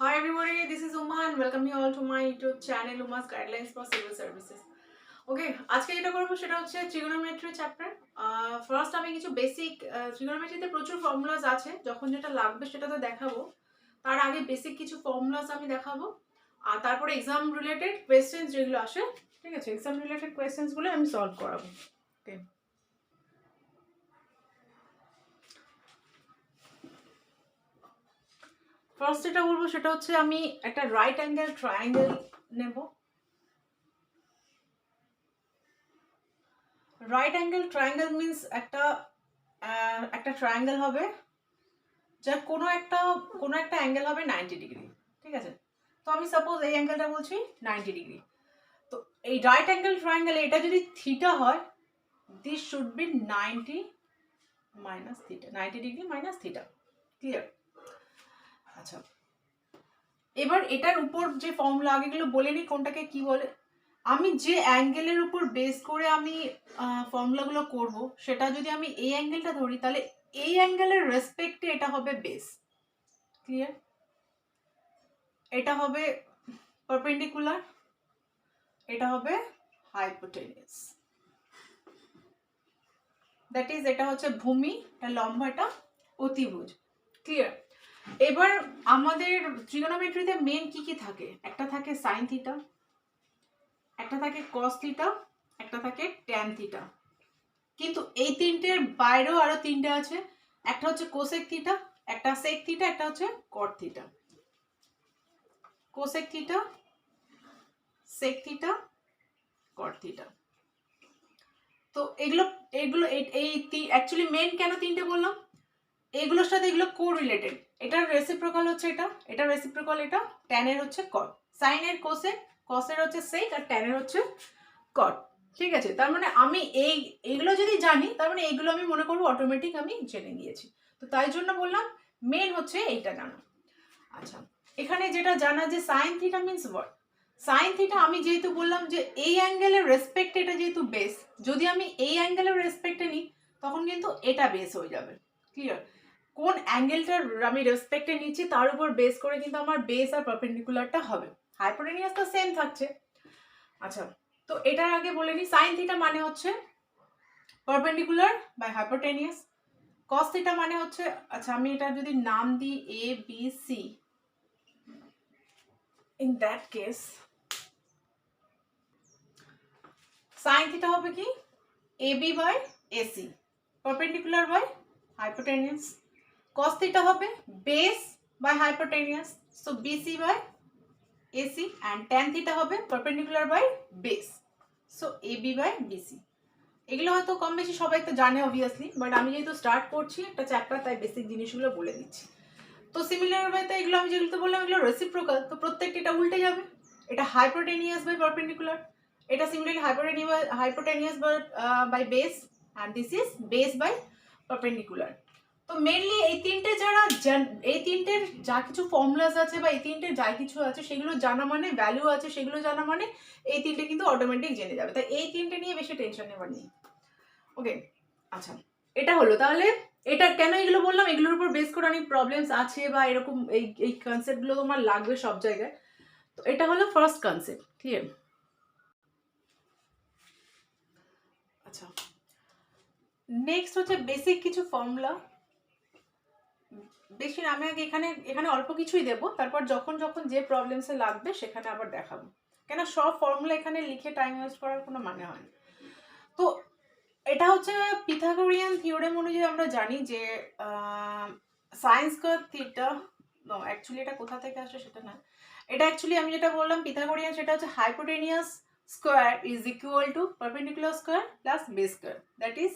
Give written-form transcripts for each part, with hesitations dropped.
Hi everybody, this is Uma and welcome you all to my YouTube channel Uma's Guidelines for Civil Services. ওকে, আজকে যেটা করবো সেটা হচ্ছে trigonometry chapter. First আমি কিছু বেসিক ট্রিগোনোমেট্রিতে প্রচুর ফর্মুলাস আছে, যখন যেটা লাগবে সেটা তো দেখাবো। তার আগে বেসিক কিছু ফর্মুলাস আমি দেখাবো, আর তারপরে এক্সাম রিলেটেড কোয়েশ্চেন্স যেগুলো আসে, ঠিক আছে, এক্সাম রিলেটেড কোয়েশ্চেন্সগুলো আমি সলভ করাবো। ওকে, ফার্স্ট যেটা বলবো সেটা হচ্ছে আমি একটা রাইট অ্যাঙ্গেল ট্রায়াঙ্গেল নেব। রাইট অ্যাঙ্গেল ট্রায়াঙ্গেল মিন্স একটা ট্রায়াঙ্গেল হবে যার কোনো একটা অ্যাঙ্গেল হবে 90 ডিগ্রি, ঠিক আছে। তো আমি সাপোজ এই অ্যাঙ্গেলটা বলছি 90 ডিগ্রি। তো এই রাইট অ্যাঙ্গেল ট্রায়াঙ্গেলে এটা যদি থিটা হয়, this should be 90 minus theta, 90 degree minus theta. Clear? আচ্ছা, এবার এটার উপর যে ফর্মুলা আগেগুলো বলে নিই কোনটাকে কি বলে। আমি যে অ্যাঙ্গেলের উপর বেস করে আমি ফর্মুলাগুলো করব, সেটা যদি আমি এই অ্যাঙ্গেলটা ধরি, তাহলে এই অ্যাঙ্গেলের রেসপেক্টে এটা হবে বেস। ক্লিয়ার? এটা হবে পারপেন্ডিকুলার, এটা হবে হাইপোটেনিয়াস। দ্যাট ইজ এটা হচ্ছে ভূমি, এটা লম্ব, এটা অতিভুজ। ক্লিয়ার? এবার আমাদের ট্রিগোনোমেট্রিতে মেন কি কি থাকে? একটা থাকে সাইন থিটা, একটা থাকে কস থিটা, একটা থাকে ট্যান থিটা। কিন্তু এই তিনটের বাইরেও আরো তিনটে আছে। একটা হচ্ছে কোসেক থিটা, একটা সেক থিটা, একটা হচ্ছে cot theta. Cosec theta, sec theta, cot theta. তো এগুলো এগুলো এই অ্যাকচুয়ালি মেন কেন তিনটে বললাম, এগুলোর সাথে এগুলো কো রিলেটেড। এটার রেসিপ্রোকাল হচ্ছে এটা রেসিপ্রোকাল, এটা ট্যানের হচ্ছে কট, সাইনের কোসেক, কসের হচ্ছে সেক, আর ট্যানের হচ্ছে কট। ঠিক আছে, তার মানে আমি এইগুলো যদি জানি, তার মানে এইগুলো আমি মনে করবো অটোমেটিক আমি জেনে গিয়েছি। তো তাই জন্য বললাম মেন হচ্ছে এইটা জানা। আচ্ছা, এখানে যেটা জানা যে sine theta means what. Sine theta আমি যেহেতু বললাম যে এই অ্যাঙ্গেলের রেসপেক্ট, এটা যেহেতু বেস, যদি আমি এই অ্যাঙ্গেলের রেসপেক্টে নিই তখন কিন্তু এটা বেস হয়ে যাবে। ক্লিয়ার? কোন অ্যাঙ্গেলটার আমি রেসপেক্টে নিচ্ছি তার উপর বেস করে কিন্তু আমার বেস আর পারপেন্ডিকুলারটা হবে। হাইপোটেনিয়াস তো সেম থাকছে। আচ্ছা, তো এটার আগে বলে নিই, সাইন থিটা মানে হচ্ছে perpendicular by hypotenuse. Cos theta মানে হচ্ছে, আচ্ছা আমি এটা যদি নাম দিই A B C, in that case sin theta হবে কি AB by AC, perpendicular by hypotenuse. Cos theta হবে base by hypotenuse, so BC by AC, and tan theta হবে perpendicular by base, so AB by BC. এগুলো হয়তো কম বেশি সবাই তো জানে অবভিয়াসলি, বাট আমি যেহেতু স্টার্ট করছি একটা চ্যাপ্টার, তাই বেসিক জিনিসগুলো বলে দিচ্ছি। তো সিমিলার ওয়েতে এগুলো আমি যেগুলো বললাম এগুলো রেসিপ্রোকাল, তো প্রত্যেকটা এটা উল্টে যাবে। এটা হাইপোটেনিয়াস বাই পারপেন্ডিকুলার, এটা similarly hypotenuse by base, and this is base by perpendicular. তো মেনলি এই তিনটের যা কিছু ফর্মুলাস আছে বা এই তিনটের যা কিছু আছে সেগুলো জানা মানে, ভ্যালু আছে সেগুলো জানা মানে এই তিনটে কিন্তু অটোমেটিক জেনে যাবে। তাই এই তিনটে নিয়ে বেশি টেনশন নেবার নেই। ওকে, আচ্ছা এটা হলো। তাহলে এটা কেন এগুলো বললাম, এগুলোর উপর বেস করে অনেক প্রবলেমস আছে বা এরকম এই কনসেপ্টগুলো তোমার লাগবে সব জায়গায়। তো এটা হলো ফার্স্ট কনসেপ্ট। ক্লিয়ার? আচ্ছা, নেক্সট হচ্ছে বেসিক কিছু ফর্মুলা। বেশি আমি আগে এখানে অল্প কিছুই দেবো, তারপর যখন যখন যে প্রবলেমসে লাগবে সেখানে আবার দেখাবো, কেন সব ফর্মুলা এখানে লিখে টাইম ওয়েস্ট করার কোনো মানে হয় না। তো এটা হচ্ছে পিথাগোরিয়ান থিওরেম অনুযায়ী আমরা জানি যে sine square theta, no actually এটা কোথা থেকে আসে সেটা না, এটা অ্যাকচুয়ালি আমি যেটা বললাম পিথাগোরিয়ান, সেটা হচ্ছে hypotenuse square is equal to perpendicular square plus base square. That is,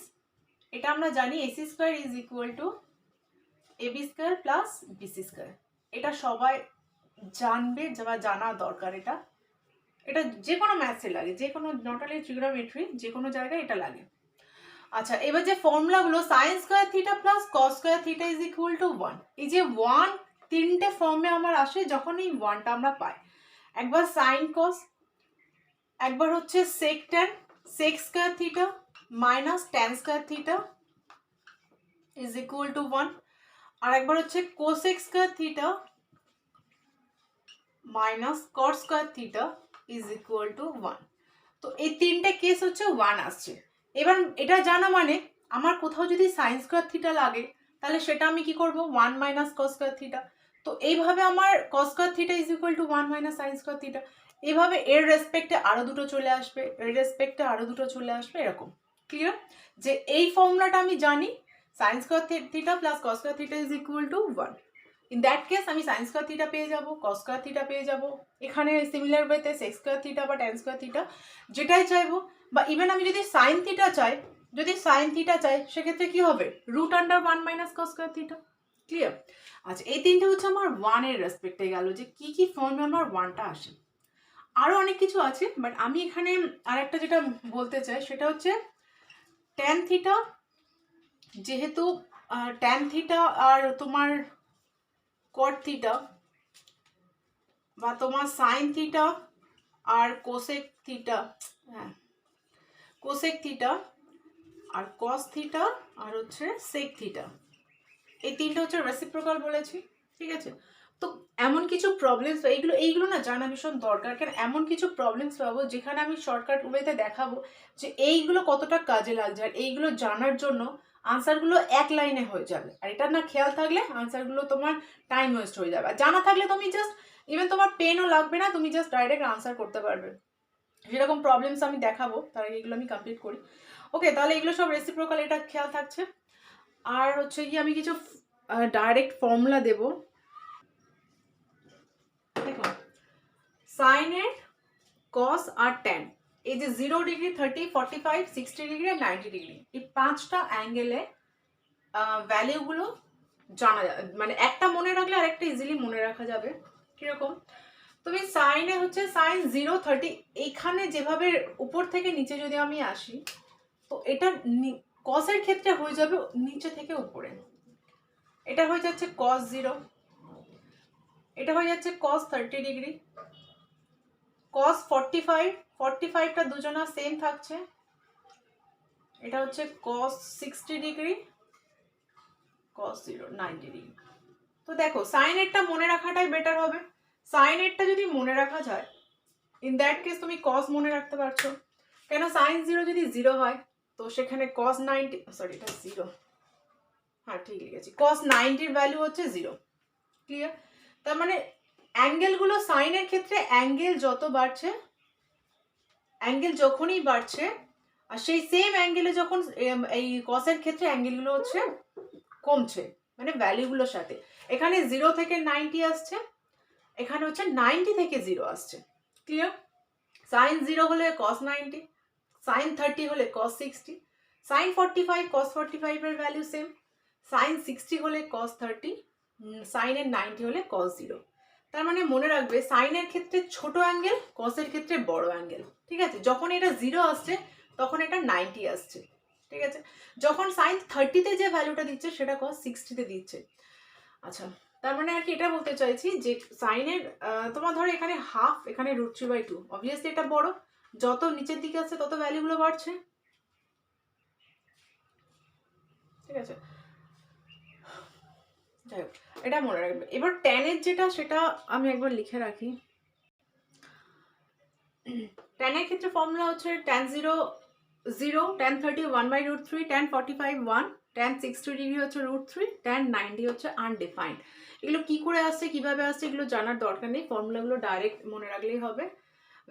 এটা আমরা জানি AC square is equal to AB square plus BC square. এটা সবাই জানবে বা জানা দরকার। এটা এটা যে কোনো ম্যাথসে লাগে, যে কোনো নট অনলি ট্রিগোনোমেট্রি, যে কোনো জায়গায় এটা লাগে। আচ্ছা, এবার যে ফর্মুলাগুলো sine square theta plus cos square theta is equal to 1, এই যে 1 তিনটে ফর্মে আমার আসে যখন এই 1টা আমরা পাই। একবার সাইন কস, একবার হচ্ছে sec tan, sec square theta minus tan square theta is equal to 1, আর একবার হচ্ছে cosec square theta minus cot square theta is equal to 1। তো এই তিনটে কেস হচ্ছে 1 আসছে। এবার এটা জানা মানে আমার কোথাও যদি সাইন স্কোয়ার থিটা লাগে তাহলে সেটা আমি কি করব 1 মাইনাস কস স্কোয়ার থিটা। তো এইভাবে আমার কস square theta is equal to 1 minus sine square theta. এইভাবে এর রেসপেক্টে আরো দুটো চলে আসবে, এর রেসপেক্টে আরো দুটো চলে আসবে, এরকম। ক্লিয়ার? যে এই ফর্মুলাটা আমি জানি, sign square theta plus cos square theta is equal to 1। In that case আমি সাইন স্কোয়ার থিটা পেয়ে যাব, কস স্কোয়ার থিটা পেয়ে যাব, এখানে সিমিলার ওয়েতে সেক স্কোয়ার থিটা বা ট্যান স্কোয়ার থিটা যেটাই চাইবো। বা ইভেন আমি যদি সাইন থিটা চাই, সেক্ষেত্রে কি হবে root under 1 minus cos square theta. Clear? আচ্ছা, এই তিনটে হচ্ছে আমার 1 এর রেসপেক্টে গেল যে কি কি ফর্মে আমার 1টা আসে। আরো অনেক কিছু আছে, বাট আমি এখানে আরেকটা যেটা বলতে চাই সেটা হচ্ছে ট্যান থিটা, যেহেতু ট্যান থিটা আর তোমার কট থিটা বা তোমার সাইন থিটা আর কোসেক থিটা, হ্যাঁ কোসেক থিটা আর কস থিটা আর হচ্ছে সেক থিটা, এই তিনটা হচ্ছে রেসিপ্রোকাল বলেছি। ঠিক আছে? তো এমন কিছু প্রবলেমস, এইগুলো না জানা ভীষণ দরকার, কারণ এমন কিছু প্রবলেমস পাবো যেখানে আমি শর্টকাট ওয়েতে দেখাবো যে এইগুলো কতটা কাজে লাগছে, আর এইগুলো জানার জন্য আনসারগুলো এক লাইনে হয়ে যাবে। আর এটা না খেয়াল থাকলে আনসারগুলো তোমার টাইম ওয়েস্ট হয়ে যাবে। আর জানা থাকলে তুমি জাস্ট ইভেন তোমার পেনও লাগবে না, তুমি জাস্ট ডাইরেক্ট আনসার করতে পারবে। যেরকম প্রবলেমস আমি দেখাবো তার এগুলো আমি কমপ্লিট করি। ওকে, তাহলে এগুলো সব রেসিপ্রোকাল, এটা খেয়াল থাকছে। আর হচ্ছে কি আমি কিছু ডাইরেক্ট ফর্মুলা দেব। দেখো, সাইনের কস আর ট্যান, এই যে 0 ডিগ্রি, 30, 45, 60 ডিগ্রি আর 90 ডিগ্রি, এই পাঁচটা অ্যাঙ্গেলে ভ্যালিউগুলো জানা যাবে, মানে একটা মনে রাখলে আর একটা ইজিলি মনে রাখা যাবে। কিরকম? তুমি সাইনে হচ্ছে সাইন 0, 30, এইখানে যেভাবে উপর থেকে নিচে যদি আমি আসি, তো এটা কসের ক্ষেত্রে হয়ে যাবে নিচে থেকে উপরে। এটা হয়ে যাচ্ছে cos 0, এটা হয়ে যাচ্ছে cos 30 ডিগ্রি, cos 45, 45টা দুজনা সেম থাকছে, এটা হচ্ছে cos 60 ডিগ্রি, cos 0, 90 ডিগ্রি। তো দেখো সাইনেরটা মনে রাখাটাই বেটার হবে। সাইনেরটা যদি মনে রাখা যায়, ইন দ্যাট কেস তুমি cos মনে রাখতে পারছো, কেন সাইন 0 যদি 0 হয় তো সেখানে cos 90, সরি এটা 0, হ্যাঁ ঠিক লিখেছি, cos 90 ভ্যালু হচ্ছে 0। ক্লিয়ার? তার মানে অ্যাঙ্গেলগুলো সাইনের ক্ষেত্রে অ্যাঙ্গেল যত বাড়ছে, অ্যাঙ্গেল যখনই বাড়ছে, আর সেই সেম অ্যাঙ্গেলে যখন এই কসের ক্ষেত্রে অ্যাঙ্গেলগুলো হচ্ছে কমছে, মানে ভ্যালুগুলোর সাথে। এখানে 0 থেকে 90 আসছে, এখানে হচ্ছে 90 থেকে 0 আসছে। ক্লিয়ার? সাইন 0 হলে cos 90, সাইন 30 হলে cos 60, সাইন 45 cos 45 এর ভ্যালু সেম, সাইন 60 হলে cos 30, সাইনের 90 হলে cos 0। তার মানে মনে রাখবে সাইনের ক্ষেত্রে ছোট অ্যাঙ্গেল, কসের ক্ষেত্রে বড় অ্যাঙ্গেল। ঠিক আছে? যখন এটা 0 আসছে তখন এটা 90 আসছে। ঠিক আছে? যখন সাইন 30-তে যে ভ্যালুটা দিচ্ছে সেটা cos 60-তে দিচ্ছে। আচ্ছা, তার মানে আর কি এটা বলতে চাইছি যে সাইনের তোমার ধরো এখানে হাফ, এখানে √3/2, অবভিয়াসলি এটা বড়, যত নিচের দিকে আসছে তত ভ্যালুগুলো বাড়ছে। ঠিক আছে? যাই হোক, এটা মনে রাখবে। এবার ট্যানের যেটা, সেটা আমি একবার লিখে রাখি। ট্যানের ক্ষেত্রে ফর্মুলা হচ্ছে tan 0 0, tan 30 1/√3, tan 45 1, tan 60 degree হচ্ছে √3, tan 90 হচ্ছে আনডিফাইন্ড। এগুলো কি করে আসছে, কিভাবে আসছে, এগুলো জানার দরকার নেই, ফর্মুলাগুলো ডাইরেক্ট মনে রাখলেই হবে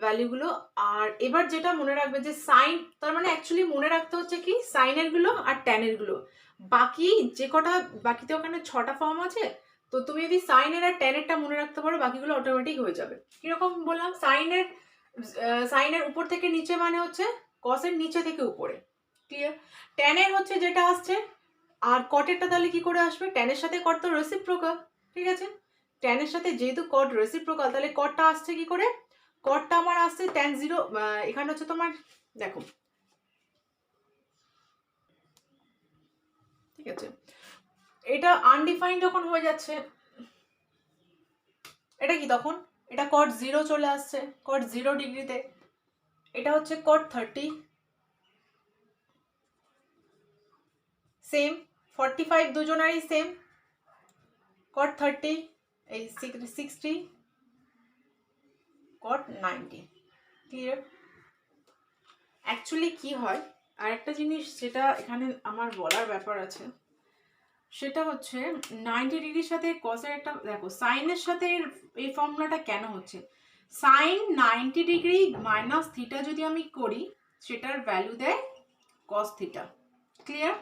ভ্যালুগুলো। আর এবার যেটা মনে রাখবে যে সাইন, তার মানে অ্যাকচুয়ালি মনে রাখতে হচ্ছে কি সাইনের গুলো আর ট্যানের গুলো, বাকি যে কটা, বাকিতে ওখানে 6টা ফর্ম আছে, তো তুমি যদি সাইনের আর ট্যানেরটা মনে রাখতে পারো বাকিগুলো অটোমেটিক হয়ে যাবে। কিরকম বললাম, সাইনের উপর থেকে নিচে মানে হচ্ছে কসের নিচে থেকে উপরে। ক্লিয়ার? ট্যানের হচ্ছে যেটা আসছে, আর কটেরটা তাহলে কি করে আসবে, ট্যানের সাথে কট তো রেসিপ্রোকাল। ঠিক আছে? ট্যানের সাথে যেহেতু কট রেসিপ্রোকাল, তাহলে কটটা আসছে কি করে, কটটা আমার আসছে tan 0, এখানে হচ্ছে তোমার দেখো, ঠিক আছে, এটা আনডিফাইন্ড যখন হয়ে যাচ্ছে, এটা কি তখন, এটা cot 0 চলে আসছে, cot 0 ডিগ্রিতে, এটা হচ্ছে cot 30, সেম 45 দুজনারই সেম, cot 30 এই 60, cot 90, ক্লিয়ার? অ্যাকচুয়ালি কি হয়, আর একটা জিনিস যেটা এখানে আমার বলার ব্যাপার আছে, সেটা হচ্ছে 90 ডিগ্রির সাথে কসের একটা, দেখো সাইনের সাথে এই ফর্মুলাটা কেন হচ্ছে, সাইন 90 ডিগ্রি মাইনাস থিটা যদি আমি করি সেটার ভ্যালু দেয় কস থিটা, ক্লিয়ার?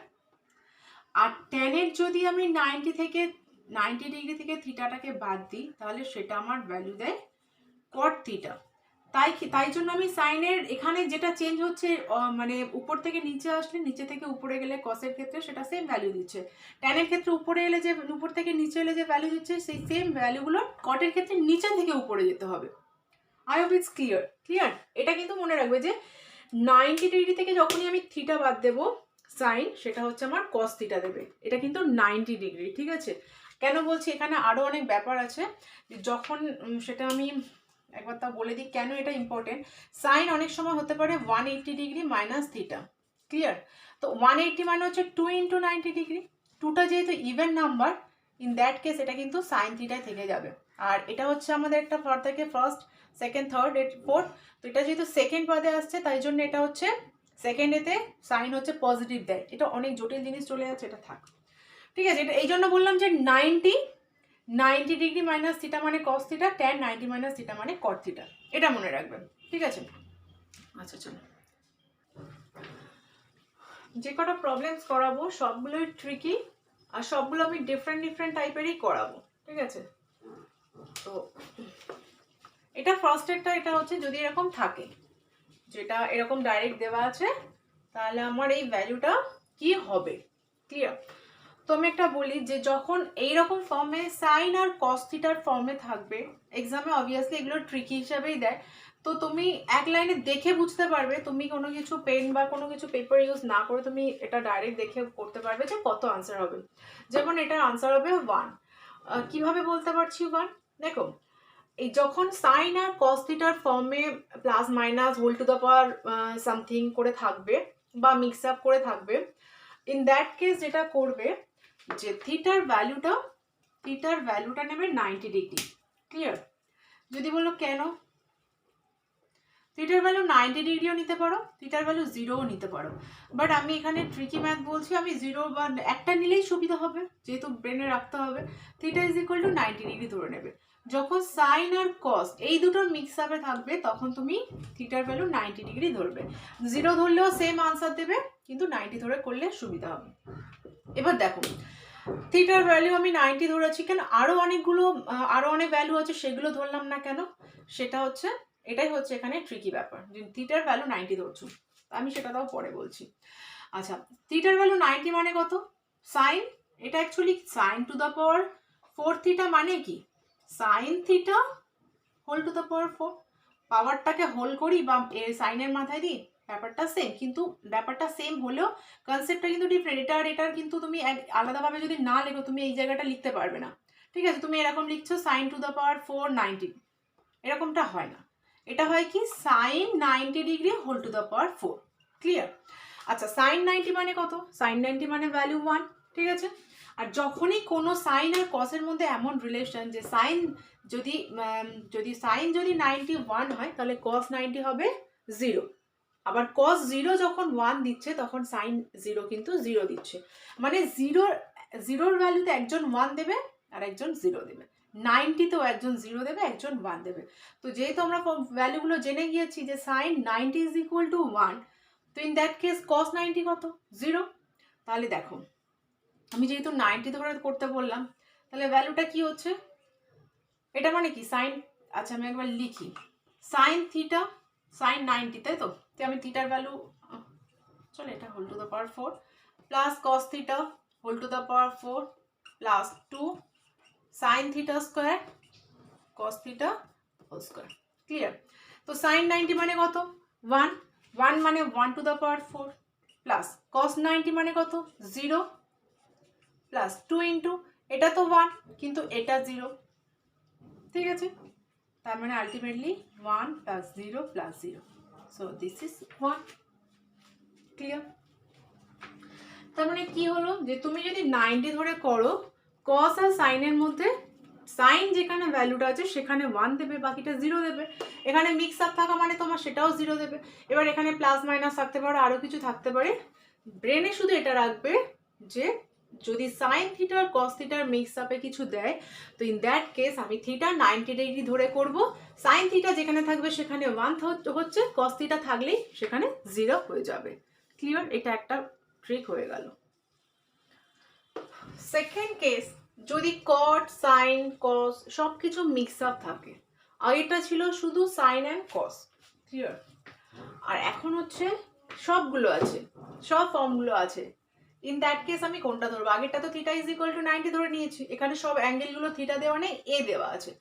আর টেনের যদি আমি 90 ডিগ্রি থেকে থিটাটাকে বাদ দিই তাহলে সেটা আমার ভ্যালু দেয় কট থিটা। তাই জন্য আমি সাইনের এখানে যেটা চেঞ্জ হচ্ছে, মানে উপর থেকে নিচে আসলে, নিচে থেকে উপরে গেলে কসের ক্ষেত্রে সেটা সেম ভ্যালু দিচ্ছে, ট্যানের ক্ষেত্রে উপরে এলে যে, উপর থেকে নিচে এলে যে ভ্যালু দিচ্ছে সেই সেম ভ্যালুগুলো কটের ক্ষেত্রে নিচে থেকে উপরে যেতে হবে। I hope it's clear. এটা কিন্তু মনে রাখবে যে 90 ডিগ্রি থেকে যখনই আমি থিটা বাদ দেবো সাইন, সেটা হচ্ছে আমার কস থিটা দেবে, এটা কিন্তু 90 ডিগ্রি, ঠিক আছে? কেন বলছি, এখানে আরও অনেক ব্যাপার আছে যখন সেটা আমি একবার তা বলে দিই কেন এটা ইম্পর্টেন্ট। সাইন অনেক সময় হতে পারে 180 ডিগ্রি মাইনাস থিটা, ক্লিয়ার? তো 180 মানে হচ্ছে 2 ইন্টু 90 ডিগ্রি, টুটা যেহেতু even number, in that case এটা কিন্তু সাইন থিটায় থেকে যাবে। আর এটা হচ্ছে আমাদের একটা থেকে ফার্স্ট, সেকেন্ড, থার্ড, ফোর্থ, তো এটা যেহেতু সেকেন্ড পদে আসছে তাই জন্য এটা হচ্ছে সেকেন্ড এতে সাইন হচ্ছে পজিটিভ দেয়। এটা অনেক জটিল জিনিস চলে যাচ্ছে, এটা থাক, ঠিক আছে? এটা এই জন্য বললাম যে 90 ডিগ্রি মাইনাস থিটা মানে cos theta, tan 90 minus theta মানে কট থিটা, এটা মনে রাখবেন, ঠিক আছে? আচ্ছা চলো, যে কটা প্রবলেমস করাবো সবগুলোই ট্রিকি, আর সবগুলো আমি ডিফারেন্ট টাইপেরই করাবো, ঠিক আছে? তো এটা ফার্স্ট একটা, এটা হচ্ছে যদি এরকম থাকে, যেটা এরকম ডাইরেক্ট দেওয়া আছে, তাহলে আমার এই ভ্যালুটা কি হবে, ক্লিয়ার? তো আমি একটা বলি যে যখন এইরকম ফর্মে সাইন আর কস থিটার ফর্মে থাকবে, এক্সামে অবভিয়াসলি এগুলো ট্রিকি হিসাবেই দেয়, তো তুমি এক লাইনে দেখে বুঝতে পারবে, তুমি কোনো কিছু পেন বা কোনো কিছু পেপার ইউজ না করে তুমি এটা ডাইরেক্ট দেখে করতে পারবে যে কত আনসার হবে। যেমন এটার আনসার হবে 1, কিভাবে বলতে পারছি 1, দেখো এই যখন সাইন আর কস থিটার ফর্মে plus minus whole to the power something করে থাকবে বা মিক্স আপ করে থাকবে, ইন দ্যাট কেস যেটা করবে যে থিটার ভ্যালুটা নেবে 90 ডিগ্রি, ক্লিয়ার? যদি বলো কেন, থিটার ভ্যালু 90 ডিগ্রিও নিতে পারো, থিটার ভ্যালু 0ও নিতে পারো, বাট আমি এখানে ট্রিকি ম্যাথ বলছি, আমি 0 বা একটা নিলেই সুবিধা হবে, যেহেতু ব্রেনে রাখতে হবে। Theta is equal two 90 degree ধরে নেবে। যখন সাইন আর কস এই দুটোর মিক্স আপে থাকবে তখন তুমি থিটার ভ্যালু 90 ডিগ্রি ধরবে, 0 ধরলেও সেম আনসার দেবে, কিন্তু 90 ধরে করলে সুবিধা হবে। এবার দেখো থিটার ভ্যালু আমি 90 ধরেছি, কেন আরো অনেক ভ্যালু আছে সেগুলো ধরলাম না কেন, সেটা হচ্ছে এটাই হচ্ছে এখানে ট্রিকি ব্যাপার, যে থিটার ভ্যালু 90 ধরছো, আমি সেটা তাও পরে বলছি। আচ্ছা, থিটার ভ্যালু 90 মানে কত, সাইন, এটা actually sine to the power 4 theta মানে কি, sine theta whole to the power 4, পাওয়ারটাকে হোল করি বা সাইনের মাথায় দিই, ব্যাপারটা সেম, কিন্তু ব্যাপারটা সেম হলেও কনসেপ্টটা কিন্তু ডিফারেন্ট। এটার কিন্তু তুমি আলাদাভাবে যদি না লেখো তুমি এই জায়গাটা লিখতে পারবে না, ঠিক আছে? তুমি এরকম লিখছো সাইন টু দ্য পাওয়ার 4 90, এরকমটা হয় না, এটা হয় কি sine 90 degree whole to the power 4, clear? আচ্ছা, সাইন 90 মানে কত, সাইন 90 মানে ভ্যালু 1, ঠিক আছে? আর যখনই কোনো সাইন আর কসের মধ্যে এমন রিলেশন যে সাইন সাইন যদি 91 হয় তাহলে কস 90 হবে 0, আবার কস 0 যখন 1 দিচ্ছে তখন সাইন 0 কিন্তু 0 দিচ্ছে, মানে জিরোর ভ্যালুতে একজন 1 দেবে আর একজন 0 দেবে, 90তেও একজন 0 দেবে একজন 1 দেবে। তো যেহেতু আমরা ভ্যালুগুলো জেনে গিয়েছি যে সাইন 90 ইজ ইকুয়াল টু 1, তো ইন দ্যাট কেস কস 90 কত, 0। তাহলে দেখো আমি যেহেতু 90 ধরে করতে বললাম, তাহলে ভ্যালুটা কি হচ্ছে, এটা মানে কি সাইন, আচ্ছা আমি একবার লিখি, সাইন থিটা সাইন 90, তাই তো? আমি থিটার ভ্যালু, চলো এটা whole to the power 4 plus cos theta whole to the power 4 plus 2 sine theta square cos theta whole square, clear? তো সাইন 90 মানে কত, 1 মানে 1 to the power 4 plus cos 90 মানে কত, 0 প্লাস 2 ইন্টু, এটা তো 1 কিন্তু এটা 0, ঠিক আছে? তার মানে ultimately 1 plus 0 plus 0, so this is 1, clear? তার মানে কি হলো যে তুমি যদি 90 ধরে করো, কস আর সাইনের মধ্যে সাইন যেখানে ভ্যালুটা আছে সেখানে 1 দেবে, বাকিটা 0 দেবে। এখানে মিক্স আপ থাকা মানে তোমার সেটাও 0 দেবে। এবার এখানে প্লাস মাইনাস থাকতে পারে, আরও কিছু থাকতে পারে। ব্রেনে শুধু এটা রাখবে যে যদি সাইন থিটা আর কস থিটার মিক্স আপে কিছু দেয়, তো ইন দ্যাট কেস আমি থিটা 90 ডিগ্রি ধরে করব। সাইন থিটা যেখানে থাকবে সেখানে 1 হচ্ছে, কস থিটা থাকলেই সেখানে 0 হয়ে যাবে। ক্লিয়ার? এটা একটা ট্রিক হয়ে গেল। সেকেন্ড কেস, যদি কট, সাইন, কস সব কিছু মিক্স আপ থাকে, আগেরটা ছিল শুধু সাইন অ্যান্ড কস। ক্লিয়ার? আর এখন হচ্ছে সবগুলো আছে, সব ফর্মগুলো আছে। ইন দ্যাট কেস আমি কোনটা ধরবো? আগেরটা তো থিটা ইজ ইকুয়াল টু 90 ধরে নিয়েছি, এখানে সব অ্যাঙ্গেলগুলো থিটা দেওয়া নেই, এ দেওয়া আছে।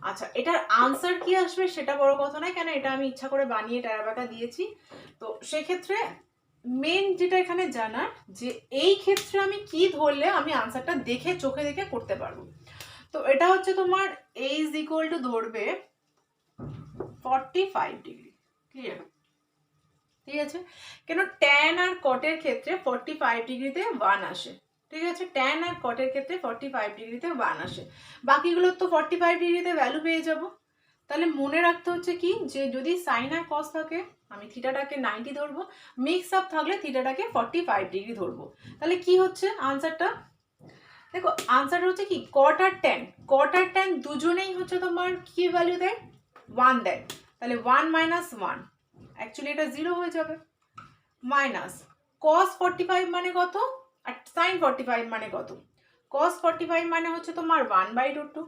আচ্ছা, এটার আনসার কি আসবে সেটা বড় কথা নয়, কেন এটা আমি ইচ্ছা করে বানিয়ে টেরাবাটা দিয়েছি। তো সেক্ষেত্রে মেন যেটা এখানে জানার, যে এই ক্ষেত্রে আমি কি ধরলে আমি আনসারটা দেখে চোখে দেখে করতে পারবো। তো এটা হচ্ছে তোমার এ ইজ ইকুয়াল টু ধরবে 45 ডিগ্রি। ক্লিয়ার? ঠিক আছে? কেন ট্যান আর কটের ক্ষেত্রে 45 ডিগ্রিতে 1 আসে। ঠিক আছে? ট্যান আর কটের ক্ষেত্রে 45 ডিগ্রিতে 1 আসে, বাকিগুলোর তো 45 ডিগ্রিতে ভ্যালু পেয়ে যাব। তাহলে মনে রাখতে হচ্ছে কি, যে যদি সাইন আর কস থাকে আমি থিটাটাকে 90 ধরবো, মিক্স আপ থাকলে থিটাটাকে 45 ডিগ্রি ধরবো। তাহলে কি হচ্ছে আনসারটা? দেখো আনসারটা হচ্ছে কি, কট আর ট্যান দুজনেই হচ্ছে তোমার কি ভ্যালু দেয়? 1 দেয়। তাহলে 1 মাইনাস 1, অ্যাকচুয়ালি এটা 0 হয়ে যাবে। মাইনাস cos 45 মানে কত, আর sin 45 মানে কত? cos 45 মানে হচ্ছে তোমার 1/√2,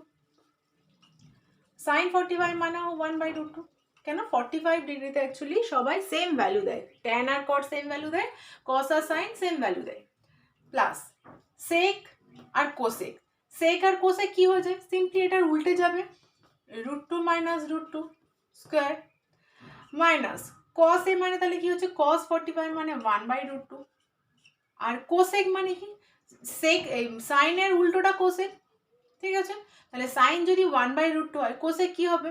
sin 45 মানেও 1/√2। কেন? 45 ডিগ্রিতে অ্যাকচুয়ালি সবাই সেম ভ্যালু দেয়, ট্যান আর কট সেম ভ্যালু দেয়, cos আর sin সেম ভ্যালু দেয়। প্লাস সেক আর কোসেক, সেক আর কোসেক কি হয়ে যায়? সিম্পলি এটার উল্টে যাবে, √2 মাইনাস √2 স্কোয়ার, মাইনাস cos এ মানে তাহলে কি হচ্ছে? cos 45 মানে 1/√2, আর কোসেক মানে কি? সেক সাইনের উল্টোটা কোসেক। ঠিক আছে? তাহলে সাইন যদি 1/√2 হয়, কোসেক কি হবে?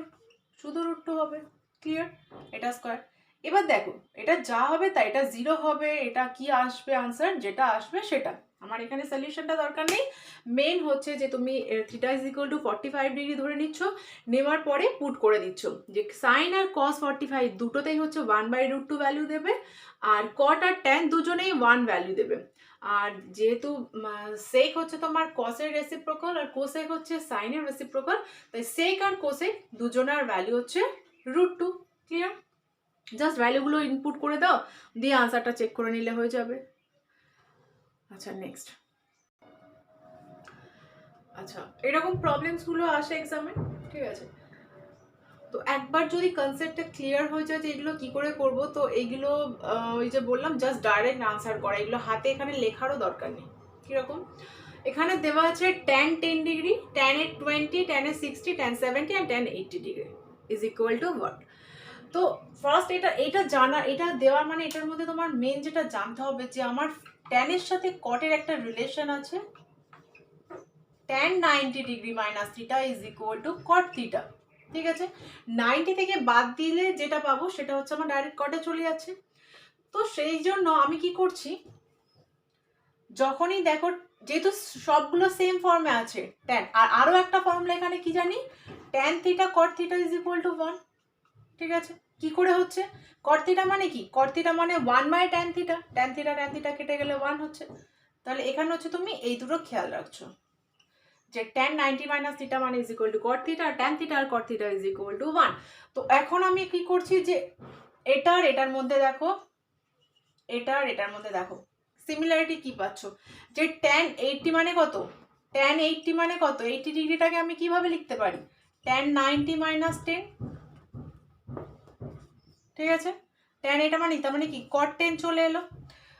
শুধু √2 হবে। ক্লিয়ার? এটা স্কোয়ার। এবার দেখো এটা যা হবে তাই, এটা 0 হবে, এটা কি আসবে আনসার? যেটা আসবে সেটা। আমার এখানে সলিউশনটা দরকার নেই, মেন হচ্ছে যে তুমি theta is equal two 45 degree ধরে নিচ্ছ, নেওয়ার পরে পুট করে দিচ্ছ যে সাইন আর cos 45 দুটোতেই হচ্ছে 1/√2 ভ্যালু দেবে, আর কট আর ট্যান দুজনেই 1 ভ্যালু দেবে। আর যেহেতু সেক হচ্ছে তোমার কসের রেসিপ্রোকাল আর কোসেক হচ্ছে সাইনের রেসিপ্রোকাল, তাই সেক আর কোসেক দুজনের ভ্যালু হচ্ছে √2। ক্লিয়ার? জাস্ট ভ্যালুগুলো ইনপুট করে দাও, দিয়ে আনসারটা চেক করে নিলে হয়ে যাবে। আচ্ছা নেক্সট। আচ্ছা, এরকম প্রবলেমসগুলো আসে এক্সামে। ঠিক আছে? তো একবার যদি কনসেপ্টটা ক্লিয়ার হয়ে যায় যে এগুলো কি করে করব, তো এইগুলো ওই যে বললাম জাস্ট ডাইরেক্ট আনসার করা, এগুলো হাতে এখানে লেখারও দরকার নেই। কীরকম? এখানে দেওয়া আছে tan 10 degree, tan 20, tan 60, tan 70 and tan 80 degree is equal two what? তো ফার্স্ট এটা জানা, এটা দেওয়ার মানে এটার মধ্যে তোমার মেন যেটা জানতে হবে যে আমার ট্যানের সাথে কটের একটা রিলেশন আছে, tan 90 degree minus theta is equal to cot theta. ঠিক আছে? 90 থেকে বাদ দিলে যেটা পাবো সেটা হচ্ছে আমার ডাইরেক্ট কটে চলে যাচ্ছে। তো সেই জন্য আমি কি করছি, যখনই দেখো যেহেতু সবগুলো সেম ফর্মে আছে ট্যান, আর আরও একটা ফর্মুলা এখানে কি জানি, tan theta cot theta is equal to 1। ঠিক আছে? কি করে হচ্ছে? কট থিটা মানে কি? কট থিটা মানে 1/tan থিটা, tan থিটা কেটে গেলে 1 হচ্ছে। তাহলে এখানে হচ্ছে তুমি এই দুটো খেয়াল রাখছো যে tan 90 মাইনাস থিটা মানে is equal to cot theta, tan theta আর cot theta is equal to 1। তো এখন আমি কি করছি যে এটার মধ্যে দেখো, এটার মধ্যে দেখো সিমিলারিটি কি পাচ্ছ, যে tan 80 মানে কত? tan 80 মানে কত? 80 ডিগ্রিটাকে আমি কিভাবে লিখতে পারি? tan 90 minus 10। ঠিক আছে? tan এটা মানে তার মানে কি cot 10 চলে এলো।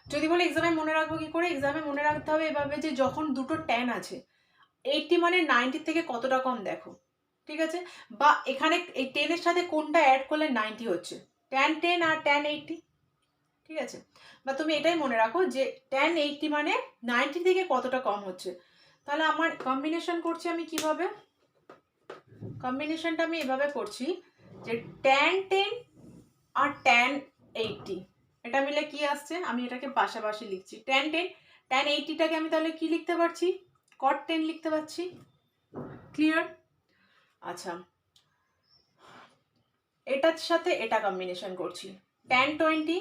যদি বলে এক্সামে মনে রাখবো কি করে, এক্সামে মনে রাখতে হবে এভাবে যে যখন দুটো tan আছে, 80 মানে 90 থেকে কতটা কম দেখো। ঠিক আছে? বা এখানে এই 10 এর সাথে কোনটা অ্যাড করলে 90 হচ্ছে? tan 10 আর tan 80। ঠিক আছে? বা তুমি এটাই মনে রাখো যে tan 80 মানে 90 থেকে কতটা কম হচ্ছে। তাহলে আমার কম্বিনেশন করছি আমি কিভাবে? কম্বিনেশনটা আমি এভাবে করছি যে tan 10 আর tan 80 এটা মিলে কি আসছে, আমি এটাকে পাশাপাশি লিখছি। tan 10 tan 80টাকে আমি তাহলে কি লিখতে পারছি? cot 10 লিখতে পারছি। ক্লিয়ার? আচ্ছা, এটার সাথে এটা কম্বিনেশন করছি, tan 20,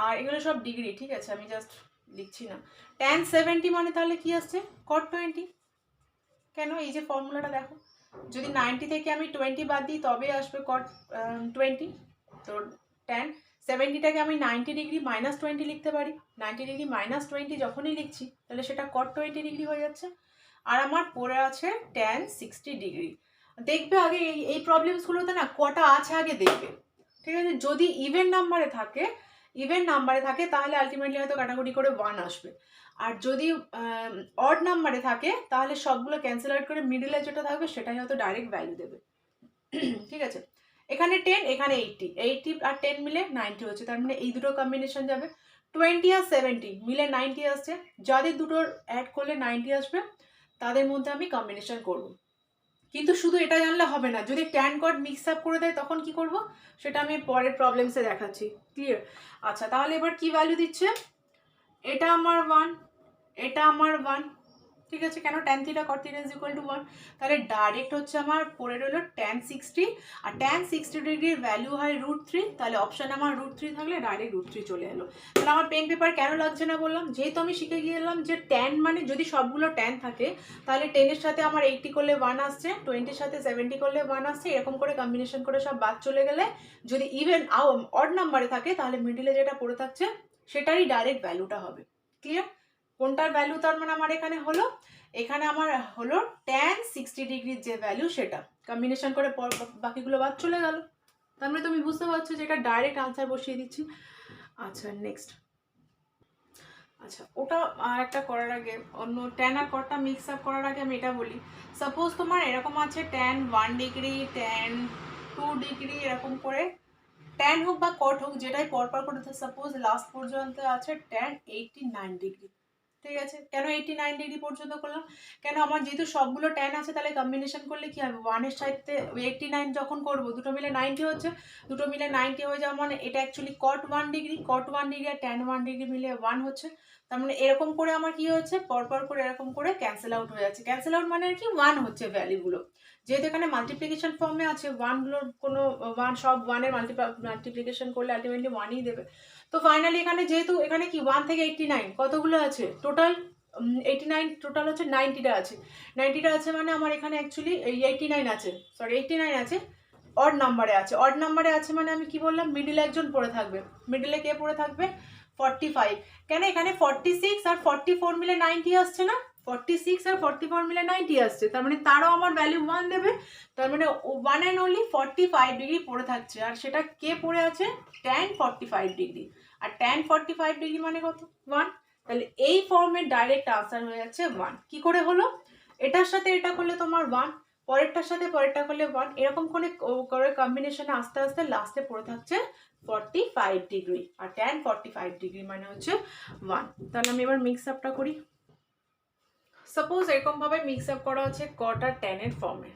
আর এগুলো সব ডিগ্রি, ঠিক আছে, আমি জাস্ট লিখছি না। tan 70 মানে তাহলে কি আসছে, cot 20। কেন, এই যে ফর্মুলাটা দেখো, যদি 90 থেকে আমি 20 বাদ দিই তবে আসবে cot 20। তো tan 70টাকে আমি 90 ডিগ্রি মাইনাস 20 লিখতে পারি। 90 ডিগ্রি মাইনাস 20 যখনই লিখছি তাহলে সেটা cot 20 ডিগ্রি হয়ে যাচ্ছে। আর আমার পড়ে আছে tan 60 ডিগ্রি। দেখবে আগে এই প্রবলেমসগুলোতে না কটা আছে আগে দেখবে, ঠিক আছে। যদি ইভেন নাম্বারে থাকে তাহলে আলটিমেটলি হয়তো কাটাকুটি করে 1 আসবে। আর যদি অড নাম্বারে থাকে তাহলে সবগুলো ক্যান্সেল আউট করে মিডিলে যেটা থাকবে সেটাই হয়তো ডাইরেক্ট ভ্যালু দেবে, ঠিক আছে। এখানে 10, এখানে 80 আর 10 মিলে 90 হচ্ছে, তার মানে এই দুটো কম্বিনেশন যাবে। 20 আর 70 মিলে 90 আসছে, যাদের দুটোর অ্যাড করলে 90 আসবে তাদের মধ্যে আমি কম্বিনেশন করব। কিন্তু শুধু এটা জানলে হবে না, যদি ট্যান কট মিক্স আপ করে দেয় তখন কি করব সেটা আমি পরের প্রবলেমসে দেখাচ্ছি, ক্লিয়ার? আচ্ছা, তাহলে এবার কি ভ্যালু দিচ্ছে, এটা আমার 1, এটা আমার 1, ঠিক আছে। কেন, tan theta cot theta is equal to 1, তাহলে ডাইরেক্ট হচ্ছে আমার পড়ে রইলো tan 60, আর tan 60 ডিগ্রির ভ্যালু হয় √3, তাহলে অপশান আমার √3 থাকলে ডাইরেক্ট √3 চলে এলো। তাহলে আমার পেন পেপার কেন লাগছে না বললাম, যেহেতু আমি শিখে গেলাম যে tan মানে যদি সবগুলো tan থাকে তাহলে 10-এর সাথে আমার 80 করলে 1 আসছে, 20-এর সাথে 70 করলে 1 আসছে, এরকম করে কম্বিনেশন করে সব বাদ চলে গেলে যদি ইভেন অড নাম্বারে থাকে তাহলে মিডিলে যেটা পড়ে থাকছে সেটারই ডাইরেক্ট ভ্যালুটা হবে, ক্লিয়ার? কোনটার ভ্যালু তার মানে আমার এখানে হলো, এখানে আমার হলো tan 60 ডিগ্রির যে ভ্যালু সেটা কম্বিনেশন করে বাকিগুলো বাদ চলে গেল। তার মানে তুমি বুঝতে পারছো যে এটা ডাইরেক্ট আনসার বসিয়ে দিচ্ছি। আচ্ছা, নেক্সট। আচ্ছা, ওটা আর একটা করার আগে অন্য tan আর cot মিক্স আপ করার আগে আমি এটা বলি, সাপোজ তোমার এরকম আছে tan 1 ডিগ্রি, tan 2 ডিগ্রি, এরকম করে tan হোক বা cot হোক যেটাই পরপর করে, সাপোজ লাস্ট পর্যন্ত আছে tan 89 ডিগ্রি, ঠিক আছে। কেন 89 ডিগ্রি পর্যন্ত করলাম, কেন আমার যেহেতু সবগুলো tan আছে তাহলে কম্বিনেশন করলে কি হবে, 1-এর সাথে 89 যখন করব দুটো মিলে 90 হচ্ছে, দুটো মিলে 90 হয়ে যাওয়া মানে এটা অ্যাকচুয়ালি cot 1 ডিগ্রি, আর tan 1 ডিগ্রি মিলে 1 হচ্ছে। তার মানে এরকম করে আমার কি হচ্ছে, পরপর করে এরকম করে ক্যান্সেল আউট হয়ে যাচ্ছে। ক্যান্সেল আউট মানে আর কি 1 হচ্ছে ভ্যালুগুলো, যেহেতু এখানে মাল্টিপ্লিকেশন ফর্মে আছে, 1গুলোর কোনো 1 সব 1-এর মাল্টিপ্লিকেশন করলে আলটিমেটলি 1ই দেবে। তো ফাইনালি এখানে যেহেতু এখানে কি 1 থেকে 89 কতগুলো আছে টোটাল, 89 টোটাল হচ্ছে 90টা আছে, 90টা আছে মানে আমার এখানে অ্যাকচুয়ালি 89 আছে, সরি 89 আছে, অড নাম্বারে আছে, অড নাম্বারে আছে মানে আমি কি বললাম, মিডিলে একজন পড়ে থাকবে, মিডিলে কে পড়ে থাকবে, 45। কেন, এখানে 46 আর 44 মিলে 90 আসছে না, 46 আর 44 মিলে 90 আসছে, তার মানে তারও আমার ভ্যালু 1 দেবে, তার মানে 1 অ্যান্ড অনলি 45 ডিগ্রি পড়ে থাকছে, আর সেটা কে পড়ে আছে, tan 45 ডিগ্রি, আর tan 45 ডিগ্রি মানে কত, 1, তাহলে এই ফর্মের ডাইরেক্ট আনসার হয়ে যাচ্ছে 1। কি করে হলো, এটার সাথে এটা করলে তোমার 1, পরেরটার সাথে পরেরটা করলে 1, এরকম করে কম্বিনেশনে আস্তে আস্তে লাস্টে পড়ে থাকছে 45 ডিগ্রি, আর tan 45 ডিগ্রি মানে হচ্ছে 1। তাহলে আমি এবার মিক্স আপটা করি। সাপোজ এরকম ভাবে মিক্স আপ করা হচ্ছে cot আর tan এর ফর্মে,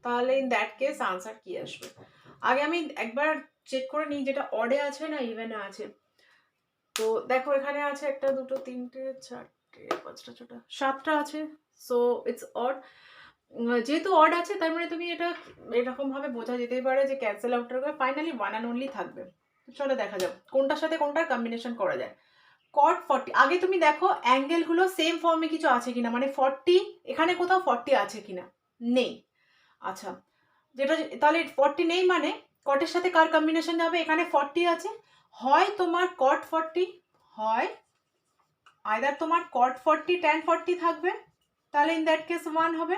তাহলে ইন দ্যাট কেস আনসার কি আসবে, আগে আমি একবার চেক করে নিই যেটা অডে আছে না ইভেনে আছে। তো দেখো এখানে আছে 1 2 3 4 5 6 7টা আছে, সো ইটস অড। যেহেতু অড আছে তার মানে তুমি এটা এরকম ভাবে বোঝা যেতেই পারে যে ক্যান্সেল আউটের করে ফাইনালি 1 অ্যান্ড অনলি থাকবে। চলো দেখা যাক কোনটার সাথে কোনটার কম্বিনেশন করা যায়। cot 40, আগে তুমি দেখো অ্যাঙ্গেলগুলো সেম ফর্মে কিছু আছে কিনা, মানে 40 এখানে কোথাও 40 আছে কিনা, নেই। আচ্ছা, যেটা তাহলে 40 নেই মানে কটের সাথে কার কম্বিনেশন যাবে, এখানে 40 আছে, হয় তোমার cot 40, হয় আইদার তোমার cot 40 tan 40 থাকবে, তাহলে ইন দ্যাট কেস 1 হবে।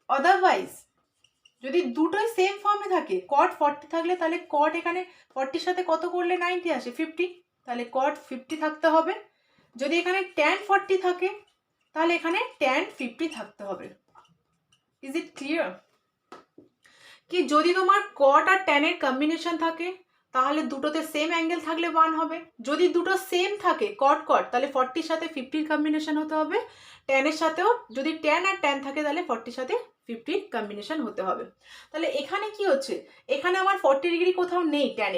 আদারওয়াইজ যদি দুটোই সেম ফর্মে থাকে, cot 40 থাকলে তাহলে cot এখানে 40 সাথে কত করলে 90 আসে, 50, তাহলে cot 50 থাকতে হবে। যদি এখানে tan 40 থাকে তাহলে এখানে tan 50 থাকতে হবে। Is it clear? কি যদি তোমার cot আর tan এর কম্বিনেশন থাকে তাহলে দুটোতে সেম অ্যাঙ্গেল থাকলে 1 হবে, যদি দুটো সেম থাকে cot cot তাহলে 40 সাথে 50 কম্বিনেশন হতে হবে, tan এর সাথেও যদি tan আর tan থাকে তাহলে 40 সাথে 50 কম্বিনেশন হতে হবে। তাহলে এখানে কি হচ্ছে, এখানে আমার 40 ডিগ্রি কোথাও নেই tan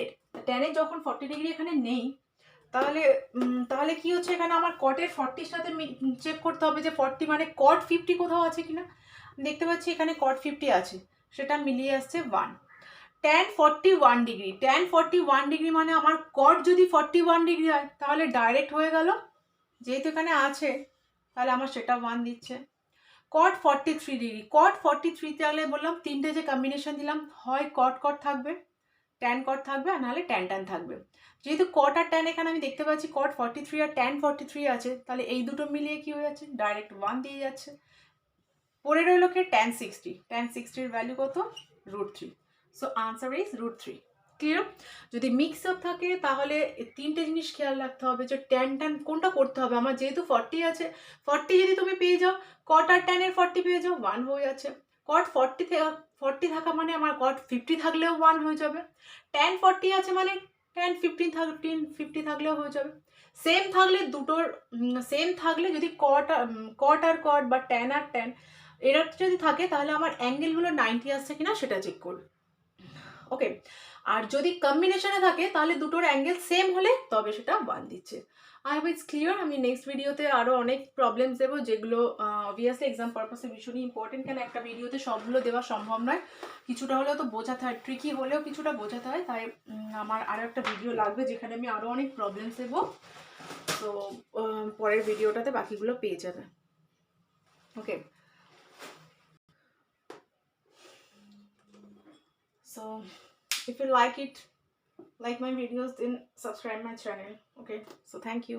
এর যখন 40 ডিগ্রি এখানে নেই, তাহলে তাহলে কি হচ্ছে, এখানে আমার কটের 40 সাথে চেক করতে হবে যে 40 মানে কট 50 কোথাও আছে কিনা। দেখতে পাচ্ছি এখানে কট 50 আছে, সেটা মিলিয়ে আসছে 1। tan 41 ডিগ্রি, tan 41 ডিগ্রি মানে আমার কট যদি 41 ডিগ্রি হয় তাহলে ডাইরেক্ট হয়ে গেল, যেহেতু এখানে আছে তাহলে আমার সেটা 1 দিচ্ছে। কট 43 ডিগ্রি, কট 43 তাহলে বললাম তিনটে যে কম্বিনেশন দিলাম, হয় কট কট থাকবে, ট্যান কট থাকবে, আর নাহলে ট্যান ট্যান থাকবে। যেহেতু কট আর ট্যান এখানে আমি দেখতে পাচ্ছি কট 43 আর ট্যান 43 আছে, তাহলে এই দুটো মিলিয়ে কি হয়ে যাচ্ছে, ডাইরেক্ট 1 দিয়ে যাচ্ছে। পরে রইল কি ট্যান 60, ট্যান 60 এর ভ্যালু কত, √3। So answer is √3। ক্লিয়ার? যদি মিক্স আপ থাকে তাহলে তিনটে জিনিস খেয়াল রাখতে হবে যে ট্যান ট্যান কোনটা করতে হবে। আমার যেহেতু 40 আছে, 40 যদি তুমি পেয়ে যাও, কট আর ট্যানের 40 পেয়ে যাও, 1 হয়ে যাচ্ছে। কট 40 থাকা মানে আমার কট 50 থাকলেও 1 হয়ে যাবে। ট্যান 40 আছে মানে ট্যান 50 থাকলেও হয়ে যাবে। সেম থাকলে দুটোর সেম থাকলে যদি কট আর কট বা ট্যান আর ট্যান এরা যদি থাকে তাহলে আমার অ্যাঙ্গেলগুলো 90 আসছে কিনা সেটা চেক করবে। ওকে, আর যদি কম্বিনেশনে থাকে তাহলে দুটোর অ্যাঙ্গেল সেম হলে তবে সেটা 1 দিচ্ছে। I hope it's clear. আমি নেক্সট ভিডিওতে আরও অনেক প্রবলেমস দেবো যেগুলো অবভিয়াসলি এক্সাম পারপাসে ভীষণই ইম্পর্টেন্ট, কেন একটা ভিডিওতে সবগুলো দেওয়া সম্ভব নয়, কিছুটা হলেও তো বোঝাতে হয়, ট্রিকি হলেও কিছুটা বোঝাতে হয়। তাই আমার আরও একটা ভিডিও লাগবে যেখানে আমি আরও অনেক প্রবলেমস দেবো। তো পরের ভিডিওটাতে বাকিগুলো পেয়ে যাবে। ওকে, so if you like my videos, then subscribe my channel. Okay, so thank you.